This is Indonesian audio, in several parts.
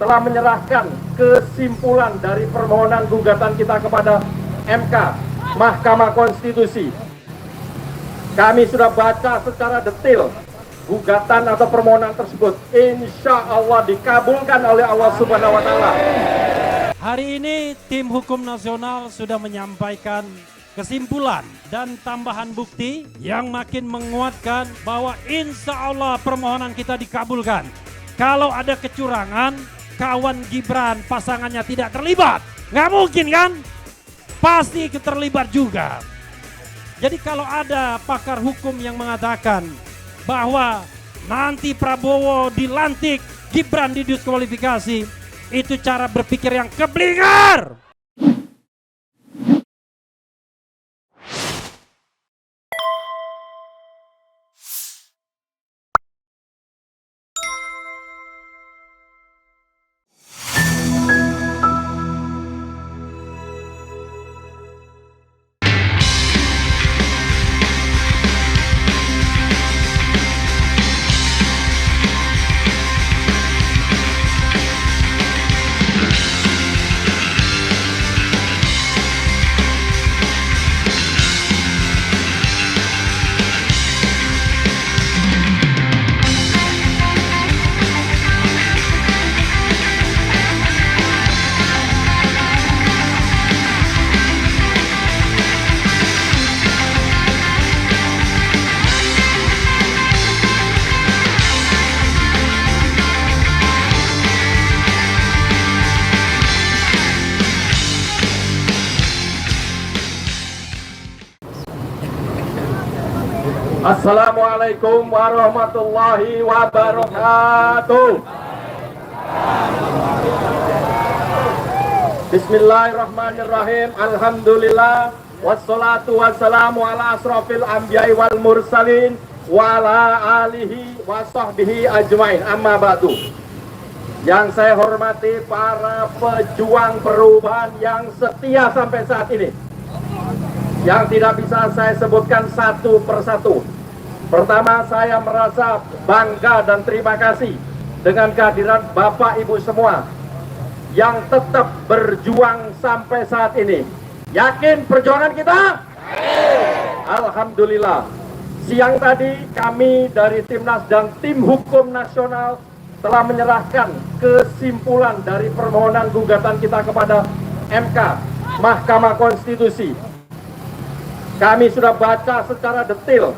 telah menyerahkan kesimpulan dari permohonan gugatan kita kepada MK, Mahkamah Konstitusi. Kami sudah baca secara detail gugatan atau permohonan tersebut. Insya Allah dikabulkan oleh Allah Subhanahu wa Ta'ala. Hari ini tim hukum nasional sudah menyampaikan kesimpulan dan tambahan bukti yang makin menguatkan bahwa insya Allah permohonan kita dikabulkan. Kalau ada kecurangan, kawan Gibran pasangannya tidak terlibat. Nggak mungkin kan? Pasti terlibat juga. Jadi kalau ada pakar hukum yang mengatakan bahwa nanti Prabowo dilantik, Gibran didiskualifikasi, itu cara berpikir yang keblinger. Assalamualaikum warahmatullahi wabarakatuh. Bismillahirrahmanirrahim. Alhamdulillah. Wassalatu wassalamu ala asrafil anbiya'i wal mursalin wa ala alihi wa sahbihi ajmain. Amma ba'du. Yang saya hormati para pejuang perubahan yang setia sampai saat ini, yang tidak bisa saya sebutkan satu persatu. Pertama, saya merasa bangga dan terima kasih dengan kehadiran Bapak Ibu semua yang tetap berjuang sampai saat ini. Yakin perjuangan kita? Alhamdulillah. Siang tadi kami dari Timnas dan Tim Hukum Nasional telah menyerahkan kesimpulan dari permohonan gugatan kita kepada MK, Mahkamah Konstitusi. Kami sudah baca secara detail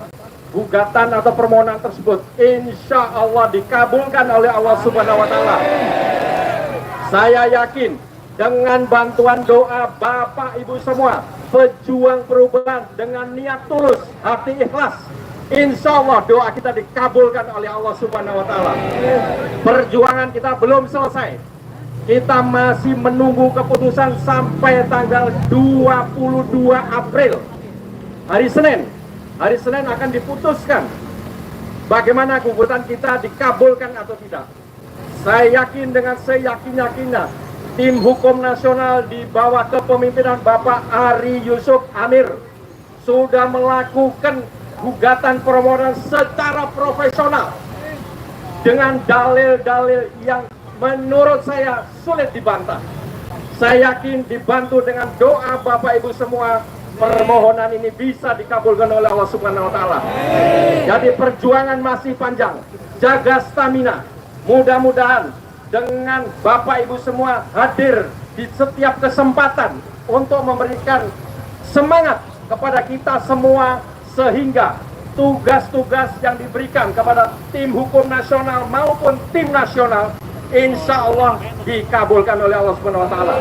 gugatan atau permohonan tersebut. Insya Allah dikabulkan oleh Allah Subhanahu wa Ta'ala. Saya yakin dengan bantuan doa Bapak Ibu semua, pejuang perubahan dengan niat tulus, hati ikhlas, insya Allah doa kita dikabulkan oleh Allah Subhanahu wa Ta'ala. Perjuangan kita belum selesai. Kita masih menunggu keputusan sampai tanggal 22 April. Hari Senin akan diputuskan bagaimana gugatan kita dikabulkan atau tidak. Saya yakin dengan seyakin-yakinnya tim hukum nasional di bawah kepemimpinan Bapak Ari Yusuf Amir sudah melakukan gugatan permohonan secara profesional dengan dalil-dalil yang menurut saya sulit dibantah. Saya yakin dibantu dengan doa Bapak Ibu semua, permohonan ini bisa dikabulkan oleh Allah Subhanahu wa Ta'ala. Jadi perjuangan masih panjang. Jaga stamina. Mudah-mudahan dengan Bapak Ibu semua hadir di setiap kesempatan untuk memberikan semangat kepada kita semua, sehingga tugas-tugas yang diberikan kepada tim hukum nasional maupun tim nasional insya Allah dikabulkan oleh Allah Subhanahu wa Ta'ala.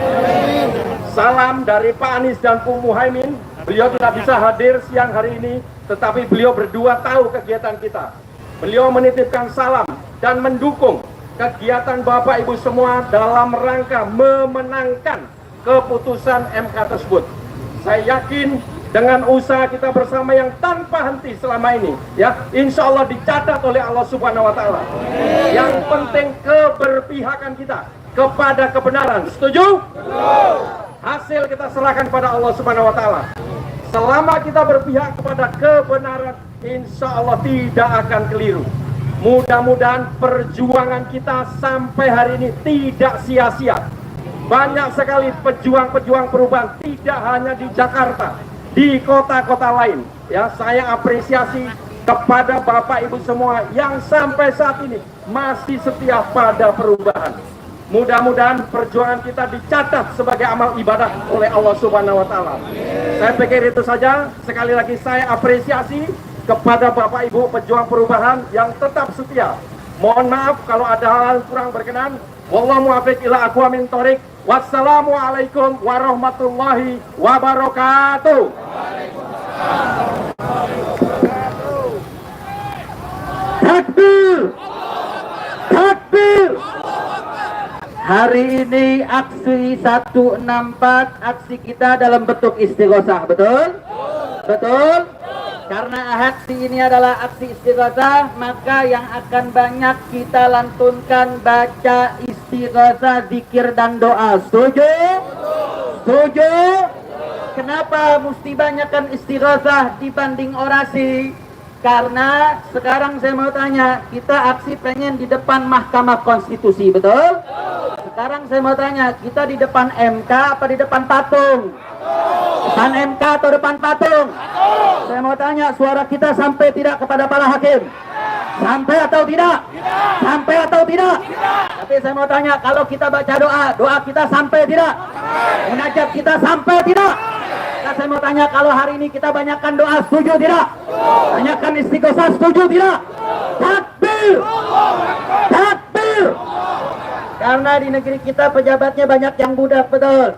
Salam dari Pak Anies dan Bu Muhaimin. Beliau tidak bisa hadir siang hari ini, tetapi beliau berdua tahu kegiatan kita. Beliau menitipkan salam dan mendukung kegiatan Bapak Ibu semua dalam rangka memenangkan keputusan MK tersebut. Saya yakin dengan usaha kita bersama yang tanpa henti selama ini, ya, insya Allah dicatat oleh Allah Subhanahu wa Ta'ala. Yang penting keberpihakan kita kepada kebenaran. Setuju? Hasil kita serahkan pada Allah Subhanahu wa Ta'ala. Selama kita berpihak kepada kebenaran, insya Allah tidak akan keliru. Mudah-mudahan perjuangan kita sampai hari ini tidak sia-sia. Banyak sekali pejuang-pejuang perubahan, tidak hanya di Jakarta, di kota-kota lain. Ya, saya apresiasi kepada Bapak Ibu semua yang sampai saat ini masih setia pada perubahan. Mudah-mudahan perjuangan kita dicatat sebagai amal ibadah oleh Allah Subhanahu wa Ta'ala. Saya pikir itu saja. Sekali lagi saya apresiasi kepada Bapak Ibu pejuang perubahan yang tetap setia. Mohon maaf kalau ada hal kurang berkenan. Wallahu muwaffiq ila aqwamit thoriq. Wassalamualaikum warahmatullahi wabarakatuh. Takbir! Takbir! Hari ini aksi 164, aksi kita dalam bentuk istighosah, betul? Betul? Karena aksi ini adalah aksi istighosah, maka yang akan banyak kita lantunkan baca istighosah, zikir dan doa. Setuju? Setuju? Kenapa mesti banyakkan istighosah dibanding orasi? Karena sekarang saya mau tanya, kita aksi pengen di depan Mahkamah Konstitusi, betul? Sekarang saya mau tanya, kita di depan MK apa di depan patung? Depan MK atau depan patung? Saya mau tanya, suara kita sampai tidak kepada para hakim? Sampai atau tidak? Sampai atau tidak? Tapi saya mau tanya, kalau kita baca doa, doa kita sampai tidak? Munajat kita sampai tidak? Nah, saya mau tanya, kalau hari ini kita banyakkan doa, setuju tidak? Banyakkan istighosah, setuju tidak? Takbir! Takbir! Karena di negeri kita pejabatnya banyak yang budak, betul?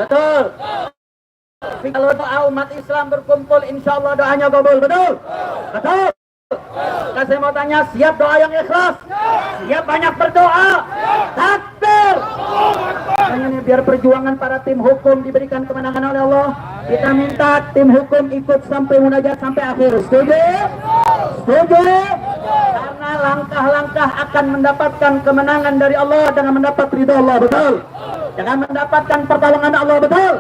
Betul? Tapi kalau doa umat Islam berkumpul, insya Allah doanya kabul, betul? Betul? Nah, saya mau tanya, siap doa yang ikhlas? Siap banyak berdoa? Takbir! Ini biar perjuangan para tim hukum diberikan kemenangan oleh Allah. Kita minta tim hukum ikut sampai munajat sampai akhir. Setuju? Setuju? Karena langkah-langkah akan mendapatkan kemenangan dari Allah dengan mendapat ridha Allah, betul? Dengan mendapatkan pertolongan Allah, betul?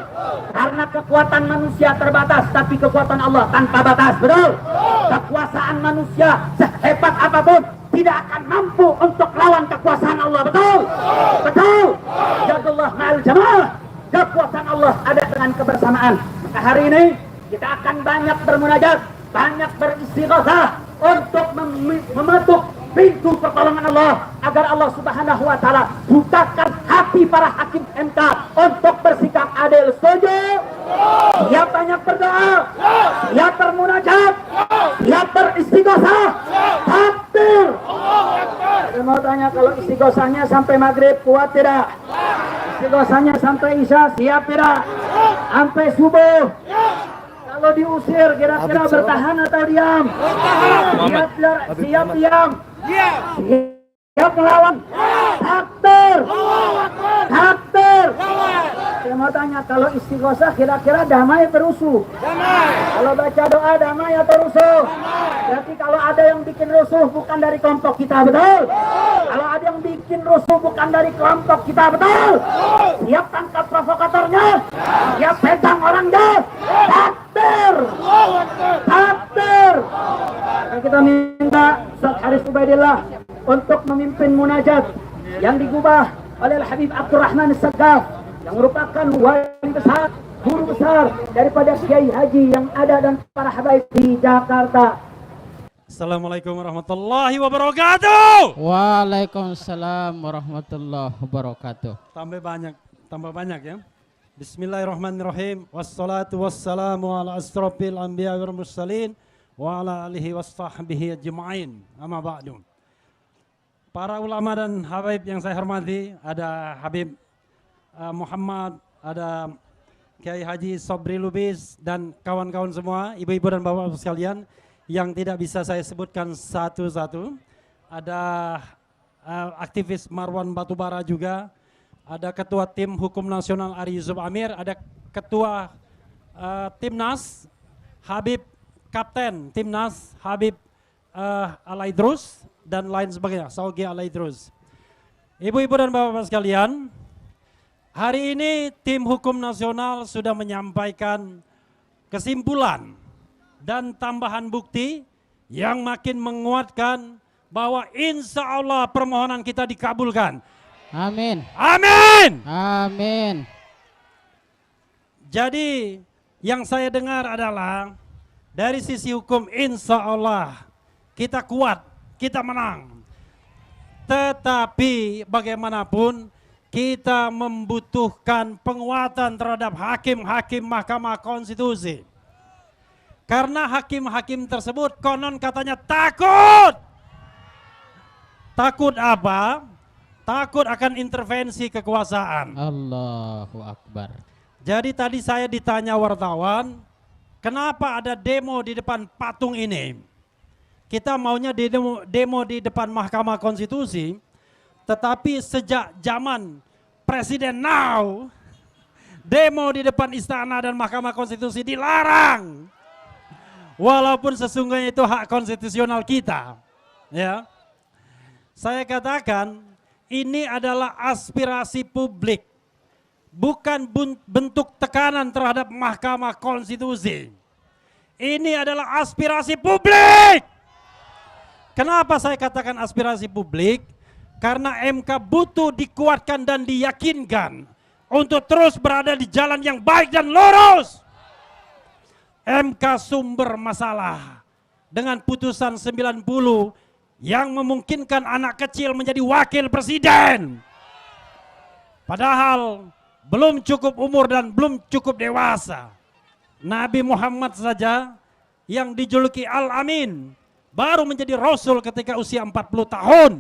Karena kekuatan manusia terbatas, tapi kekuatan Allah tanpa batas, betul? Kekuasaan manusia sehebat apapun tidak akan mampu untuk lawan kekuasaan Allah, betul? Betul? Yadullah ma'al jamaah. Kekuasaan Allah ada dengan kebersamaan. Maka hari ini kita akan banyak bermunajat, banyak beristighosah untuk mematuk pintu pertolongan Allah agar Allah Subhanahu wa Ta'ala bukakan hati para hakim MK untuk bersikap adil. Setuju? Siap banyak berdoa? Siap bermunajat? Siap beristighosah? Takbir! Saya mau tanya, kalau istighosahnya sampai maghrib kuat tidak? Istighosahnya sampai isya siap tidak? Sampai subuh? Kalau diusir kira-kira bertahan atau diam? Siap diam? Siap melawan? Takbir! Takbir! Saya mau tanya, kalau istighosah kira-kira damai atau rusuh? Damai. Kalau baca doa damai atau rusuh? Berarti kalau ada yang bikin rusuh bukan dari kelompok kita, betul? Kalau ada yang bikin rusuh bukan dari kelompok kita, betul? Siap tangkap provokatornya? Siap pegang orangnya? Takbir! Takbir! Dan kita minta Ustaz Haris Ubaidillah untuk memimpin munajat yang digubah oleh Habib Abdurrahman As-Saggaf yang merupakan wali besar, guru besar daripada Kiai Haji yang ada dan para habaib di Jakarta. Assalamualaikum warahmatullahi wabarakatuh. Waalaikumsalam warahmatullahi wabarakatuh. Tambah banyak ya. Bismillahirrahmanirrahim. Wassalatu wassalamu ala asrofil anbiya wal mursalin wa ala alihi washabbihi ajma'in. Amma ba'du. Para ulama dan habaib yang saya hormati, ada Habib Muhammad, ada Kiai Haji Sobri Lubis dan kawan-kawan semua, ibu-ibu dan bapak-bapak sekalian yang tidak bisa saya sebutkan satu-satu. Ada aktivis Marwan Batubara juga, ada ketua tim hukum nasional Ari Yusuf Amir, ada ketua Timnas Habib, kapten Timnas Habib Alaidrus dan lain sebagainya, Saugi Alaidrus. Ibu-ibu dan bapak-bapak sekalian, hari ini tim hukum nasional sudah menyampaikan kesimpulan dan tambahan bukti yang makin menguatkan bahwa insya Allah permohonan kita dikabulkan. Amin. Amin. Amin. Jadi yang saya dengar adalah dari sisi hukum insya Allah kita kuat, kita menang. Tetapi bagaimanapun kita membutuhkan penguatan terhadap hakim-hakim Mahkamah Konstitusi. Karena hakim-hakim tersebut konon katanya takut. Takut apa? Takut akan intervensi kekuasaan. Allahu Akbar. Jadi tadi saya ditanya wartawan, kenapa ada demo di depan patung ini? Kita maunya demo di depan Mahkamah Konstitusi, tetapi sejak zaman Presiden Now, demo di depan istana dan Mahkamah Konstitusi dilarang. Walaupun sesungguhnya itu hak konstitusional kita. Ya. Saya katakan ini adalah aspirasi publik, bukan bentuk tekanan terhadap Mahkamah Konstitusi. Ini adalah aspirasi publik. Kenapa saya katakan aspirasi publik? Karena MK butuh dikuatkan dan diyakinkan untuk terus berada di jalan yang baik dan lurus. MK sumber masalah dengan putusan 90 yang memungkinkan anak kecil menjadi wakil presiden. Padahal belum cukup umur dan belum cukup dewasa. Nabi Muhammad saja yang dijuluki Al-Amin baru menjadi Rasul ketika usia 40 tahun.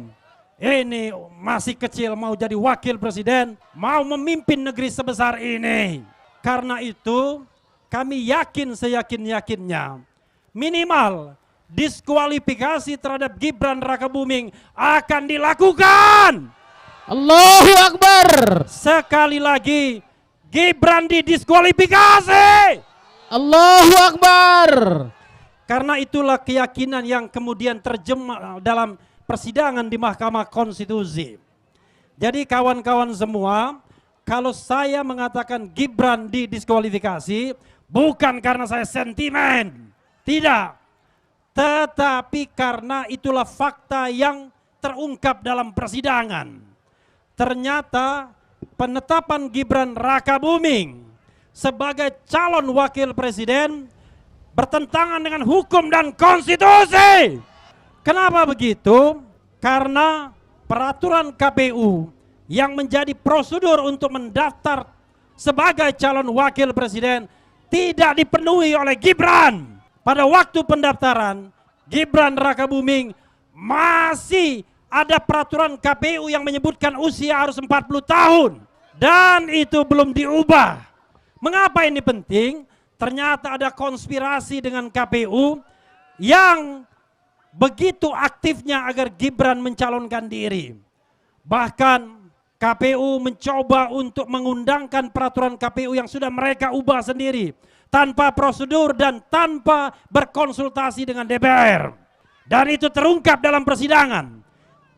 Ini masih kecil mau jadi wakil presiden, mau memimpin negeri sebesar ini. Karena itu kami yakin seyakin-yakinnya minimal diskualifikasi terhadap Gibran Rakabuming akan dilakukan. Allahu Akbar. Sekali lagi Gibran didiskualifikasi. Allahu Akbar. Karena itulah keyakinan yang kemudian terjemah dalam persidangan di Mahkamah Konstitusi. Jadi kawan-kawan semua, kalau saya mengatakan Gibran didiskualifikasi bukan karena saya sentimen, tidak. Tetapi karena itulah fakta yang terungkap dalam persidangan. Ternyata penetapan Gibran Rakabuming sebagai calon wakil presiden bertentangan dengan hukum dan konstitusi. Kenapa begitu? Karena peraturan KPU yang menjadi prosedur untuk mendaftar sebagai calon wakil presiden tidak dipenuhi oleh Gibran. Pada waktu pendaftaran, Gibran Rakabuming masih ada peraturan KPU yang menyebutkan usia harus 40 tahun. Dan itu belum diubah. Mengapa ini penting? Ternyata ada konspirasi dengan KPU yang begitu aktifnya agar Gibran mencalonkan diri. Bahkan KPU mencoba untuk mengundangkan peraturan KPU yang sudah mereka ubah sendiri, tanpa prosedur dan tanpa berkonsultasi dengan DPR. Dan itu terungkap dalam persidangan.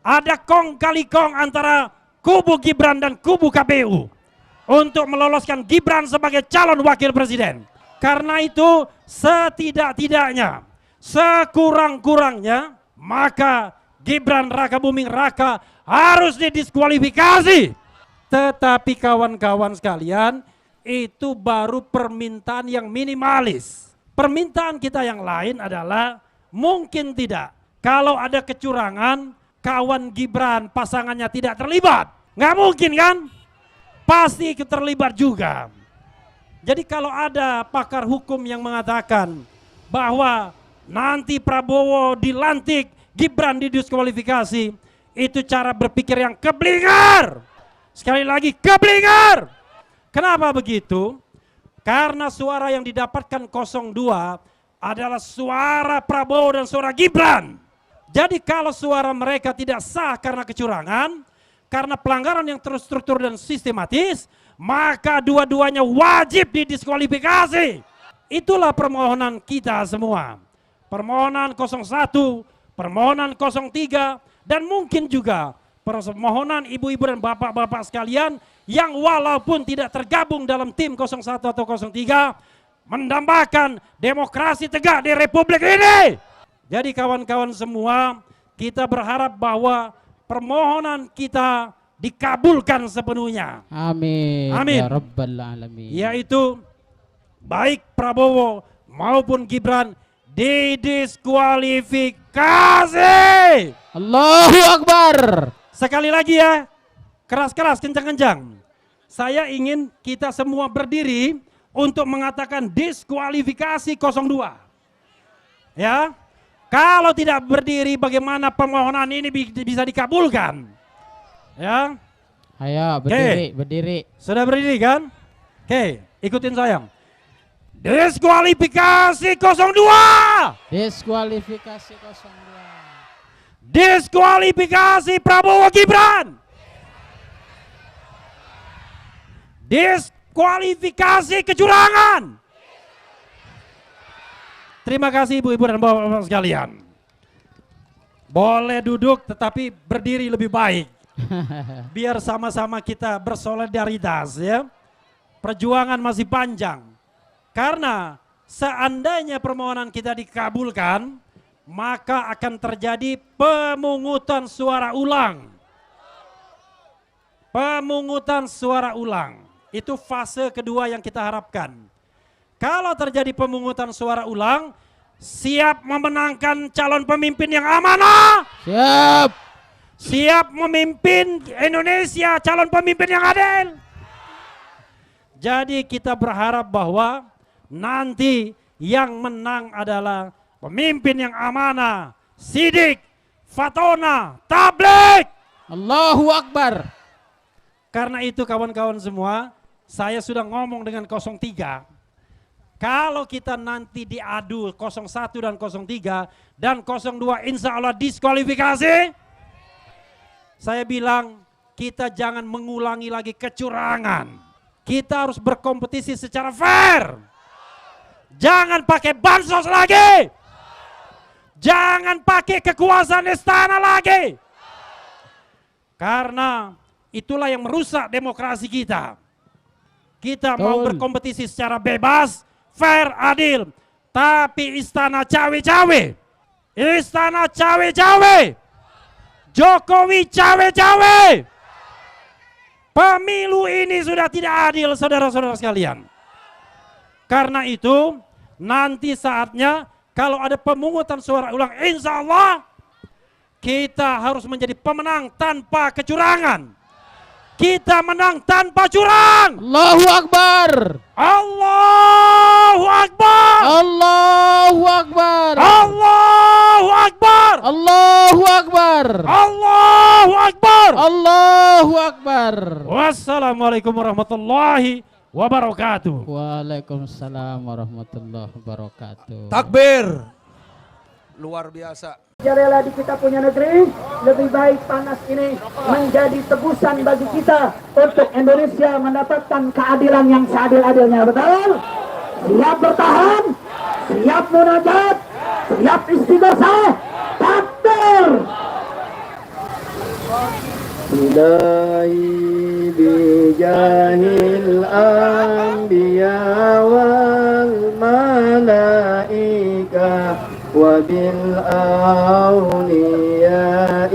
Ada kong kali kong antara kubu Gibran dan kubu KPU untuk meloloskan Gibran sebagai calon wakil presiden. Karena itu setidak-tidaknya, sekurang-kurangnya, maka Gibran Rakabuming Raka harus didiskualifikasi. Tetapi kawan-kawan sekalian, itu baru permintaan yang minimalis. Permintaan kita yang lain adalah mungkin tidak. Kalau ada kecurangan, kawan Gibran pasangannya tidak terlibat. Nggak mungkin kan? Pasti terlibat juga. Jadi kalau ada pakar hukum yang mengatakan bahwa nanti Prabowo dilantik, Gibran didiskualifikasi, itu cara berpikir yang keblinger. Sekali lagi keblinger. Kenapa begitu? Karena suara yang didapatkan 02 adalah suara Prabowo dan suara Gibran. Jadi kalau suara mereka tidak sah karena kecurangan, karena pelanggaran yang terstruktur dan sistematis, maka dua-duanya wajib didiskualifikasi. Itulah permohonan kita semua. Permohonan 01, permohonan 03, dan mungkin juga permohonan ibu-ibu dan bapak-bapak sekalian yang walaupun tidak tergabung dalam tim 01 atau 03, mendambakan demokrasi tegak di Republik ini. Jadi kawan-kawan semua, kita berharap bahwa permohonan kita dikabulkan sepenuhnya. Amin. Amin. Ya Rabbal Alamin. Yaitu baik Prabowo maupun Gibran didiskualifikasi. Allahu Akbar. Sekali lagi ya, keras-keras, kencang-kencang. Saya ingin kita semua berdiri untuk mengatakan diskualifikasi 02. Ya, kalau tidak berdiri bagaimana permohonan ini bisa dikabulkan? Ya, Ayo berdiri, berdiri. sudah berdiri kan? Oke, ikutin saya. Diskualifikasi 02. Diskualifikasi 02. Diskualifikasi Prabowo Gibran. Diskualifikasi kecurangan. Terima kasih ibu-ibu dan bapak-bapak sekalian. Boleh duduk tetapi berdiri lebih baik. Biar sama-sama kita bersolidaritas ya. Perjuangan masih panjang. Karena seandainya permohonan kita dikabulkan, maka akan terjadi pemungutan suara ulang. Pemungutan suara ulang. Itu fase kedua yang kita harapkan. Kalau terjadi pemungutan suara ulang, siap memenangkan calon pemimpin yang amanah. Siap. Siap memimpin Indonesia, calon pemimpin yang adil. Jadi kita berharap bahwa nanti yang menang adalah pemimpin yang amanah, sidik, fatona, tabligh. Allahu Akbar. Karena itu kawan-kawan semua, saya sudah ngomong dengan 03. Kalau kita nanti diadu 01 dan 03 dan 02 insya Allah diskualifikasi, saya bilang kita jangan mengulangi lagi kecurangan. Kita harus berkompetisi secara fair. Jangan pakai bansos lagi. Jangan pakai kekuasaan istana lagi. Karena itulah yang merusak demokrasi kita. Kita mau berkompetisi secara bebas, fair, adil. Tapi istana cawe-cawe. Istana cawe-cawe. Jokowi cawe-cawe. Pemilu ini sudah tidak adil saudara-saudara sekalian. Karena itu nanti saatnya kalau ada pemungutan suara ulang insya Allah kita harus menjadi pemenang tanpa kecurangan. Kita menang tanpa curang. Allahu Akbar. Allahu Akbar. Allahu Akbar. Allahu Akbar. Allahu Akbar. Allahu Akbar. Allahu Akbar. Wassalamualaikum warahmatullahi wabarakatuh. Waalaikumsalam warahmatullahi wabarakatuh. Takbir. Luar biasa. Rela di kita punya negeri, lebih baik panas ini menjadi tebusan bagi kita untuk Indonesia mendapatkan keadilan yang seadil-adilnya, betul? Siap bertahan, siap munajat, siap istighosah, takbir. Ilahi bijahil anbiya wal malaikah وبالأولياء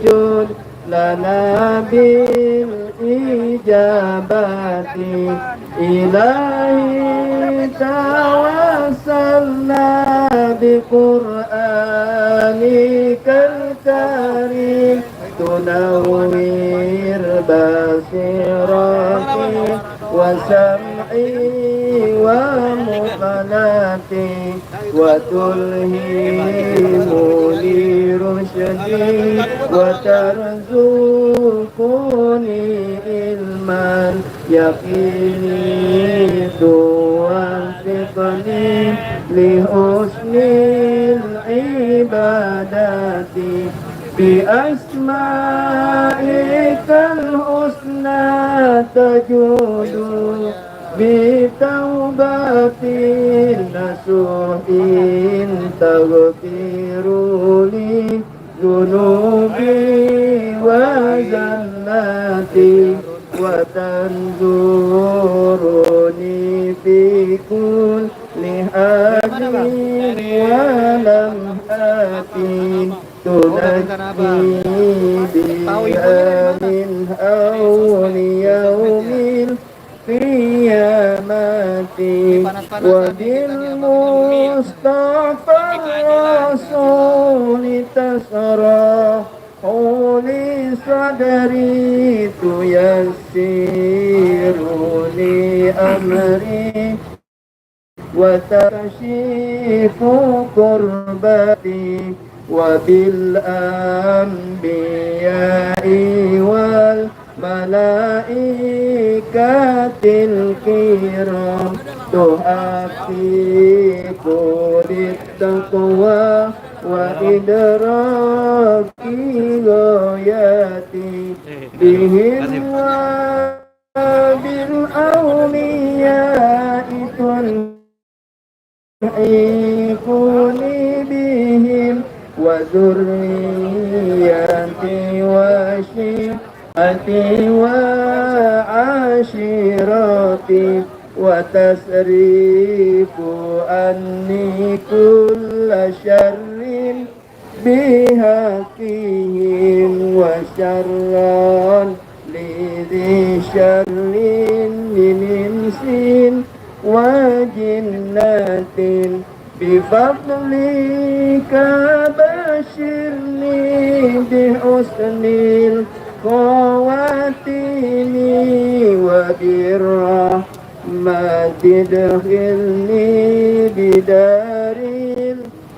جد لنا بالإجابة إلهي توسلنا بقرآنك الكريم تنور بصيرتي وسمعي ومقلتي وتلهمني رشدي وترزقني علما يقيني توفقني لحسن العبادة بأسمائك الحسنى تجود بتوبة نصوح تغفر لي ذنوبي وزلاتي وتنظرني في كل حال ولمحة تنجي بها من هول يوم القيامة وبالمصطفى الرسول تسرى لي صدري تيسر لي أمري وتكشف كربتي وبالأنبياء والملائكة الكرام تحقق للتقوى وإدراك غاياتي بهم وبالأولياء تلحقني بهم وذريتي وشيعتي وعشيرتي وتصريف عني كل شر بحقهم وشرا لذي شر من إنس وجنة بفضلك بشرني بحسن الخواتم وبالرحمة ادخلني بدار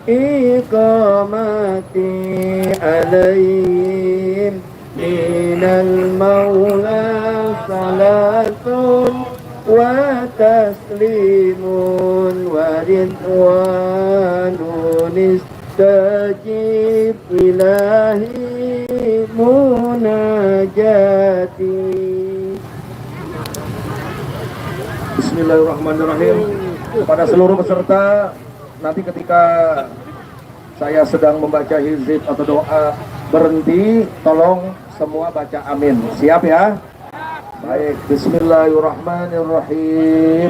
الإقامة عليهم من المولى صلاة وتسليم ورضوان استجب إلهي مناجاتي. Bismillahirrahmanirrahim. Kepada seluruh peserta, nanti ketika saya sedang membaca hizib atau doa berhenti, tolong semua baca amin. Siap ya? Baik, bismillahirrahmanirrahim.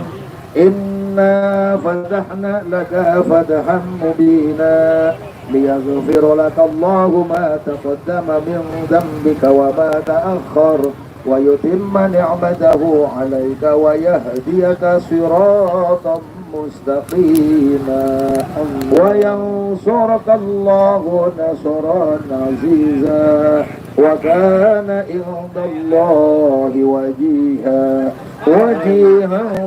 Inna fatahna laka fatahan mubina liyaghfir laka Allahu ma taqaddama min dhanbika wa ma ta'akhkhar wa yutimma ni'matahu 'alaika wa yahdiyaka siratan مستقيما وينصرك الله نصرا عزيزا وكان عند الله وجيها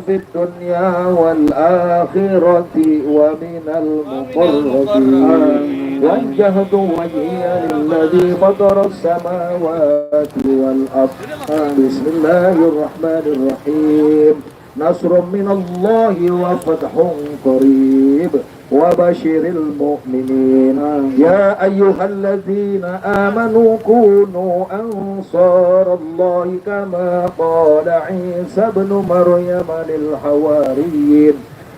في الدنيا والآخرة ومن المقربين وجهت وجهي للذي فطر السماوات والأرض. بسم الله الرحمن الرحيم. نصر من الله وفتح قريب وبشر المؤمنين يا أيها الذين آمنوا كونوا أنصار الله كما قال عيسى ابن مريم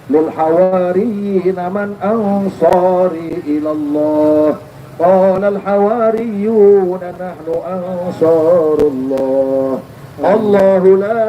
للحواريين من أنصاري إلى الله قال الحواريون نحن أنصار الله الله لا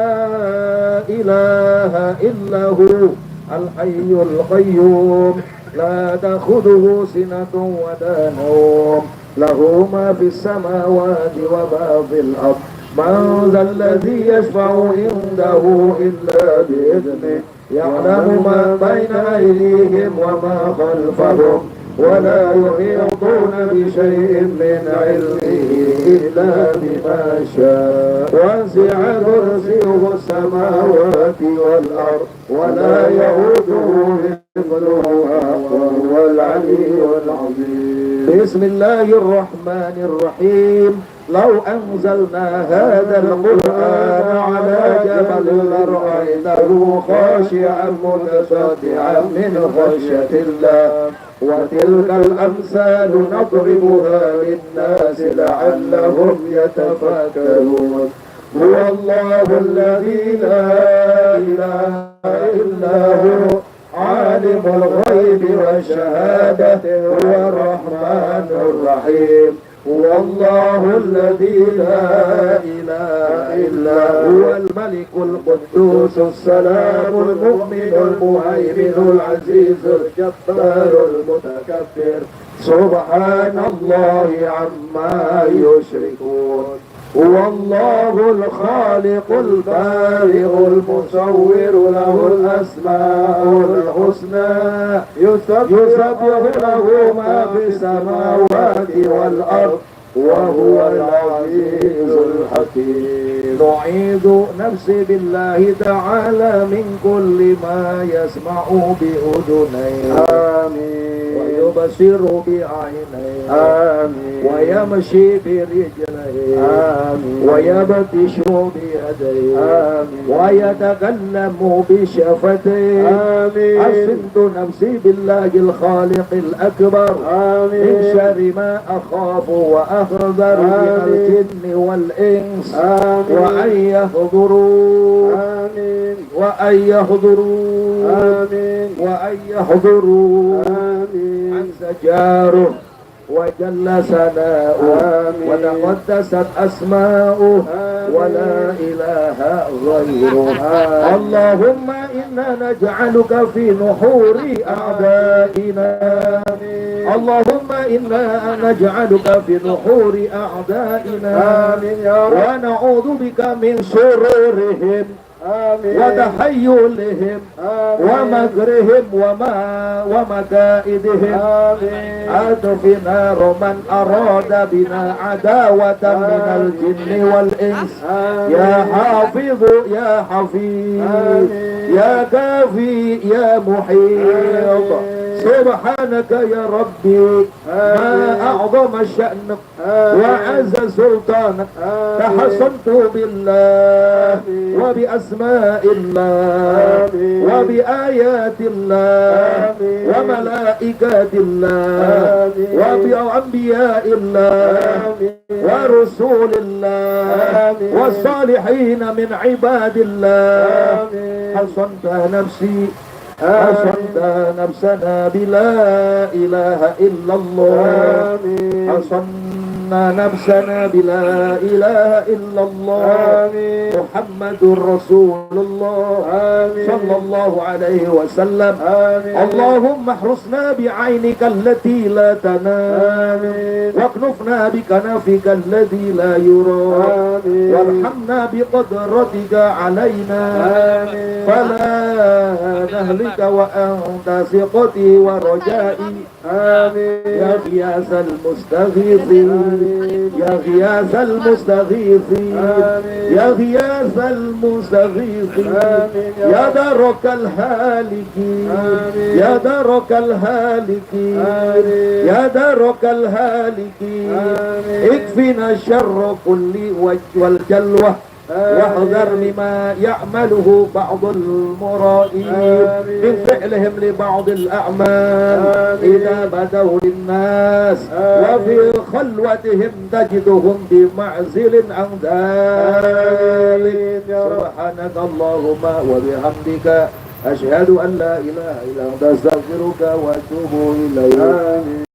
إله إلا هو الحي القيوم لا تأخذه سنة ولا نوم له ما في السماوات وما في الأرض من ذا الذي يشفع عنده إلا بإذنه يعلم ما بين أيديهم وما خلفهم ولا يحيطون بشيء من علمه إلا بما شاء وسع كرسيه السماوات والأرض ولا يؤوده حفظهما وهو العلي العظيم. بسم الله الرحمن الرحيم. لو أنزلنا هذا القرآن على جبل لرأيته خاشعا متصدعا من خشية الله وتلك الأمثال نضربها للناس لعلهم يتفكرون. هو الله الذي لا إله إلا هو عالم الغيب والشهادة هو الرحمن الرحيم. هو الله الذي لا إله إلا هو الملك القدوس السلام المؤمن المهيمن العزيز الجبار المتكبر سبحان الله عما يشركون هو الله الخالق البارئ المصور له الأسماء الحسنى يسبح له ما في السماوات والأرض وهو العزيز الحكيم. نعيذ نفسي بالله تعالى من كل ما يسمع بأذنيه آمين ويبصر بعينيه آمين ويمشي برجليه آمين ويبطش بيديه آمين ويتكلم بشفتيه آمين. حسنت نفسي بالله الخالق الأكبر آمين من شر ما أخاف وأحذر من الجن والإنس آمين وأن يحضروا آمين وأن يحضروا آمين وأن يحضروا آمين عن سجاره وجل ثناؤه وتقدست أسماؤه ولا إله غيره. اللهم إنا نجعلك في نحور أعدائنا اللهم إنا نجعلك في نحور أعدائنا ونعوذ بك من شرورهم وتحيلهم ومكرهم ومكائدهم أطف نار من أراد بنا عداوة من الجن والإنس يا حافظ يا حفيظ يا كافي يا محيط. سبحانك يا ربي ما أعظم شأنك وعز سلطانك تحصنت بالله وبأسماء الله وبآيات الله وملائكة الله وبأنبياء الله ورسول الله والصالحين من عباد الله حصنت نفسي حصنت نفسنا بلا إله إلا الله حصنا نفسنا بلا إله إلا الله محمد رسول الله صلى الله عليه وسلم. اللهم احرسنا بعينك التي لا تنام واكنفنا بكنفك الذي لا يرى وارحمنا بقدرتك علينا فلا نهلك وأنت ثقتي ورجائي يا غياث المستغيثين يا غياث المستغيثين يا غياث المستغيثين يا درك الهالكين يا درك الهالكين يا درك الهالكين اكفنا شر كل والجلوة واحذر مما يعمله بعض المرائين من فعلهم لبعض الأعمال إذا بدوا للناس وفي خلوتهم تجدهم بمعزل عن ذلك. سبحانك اللهم وبحمدك أشهد أن لا إله إلا أنت أستغفرك وأتوب إليك.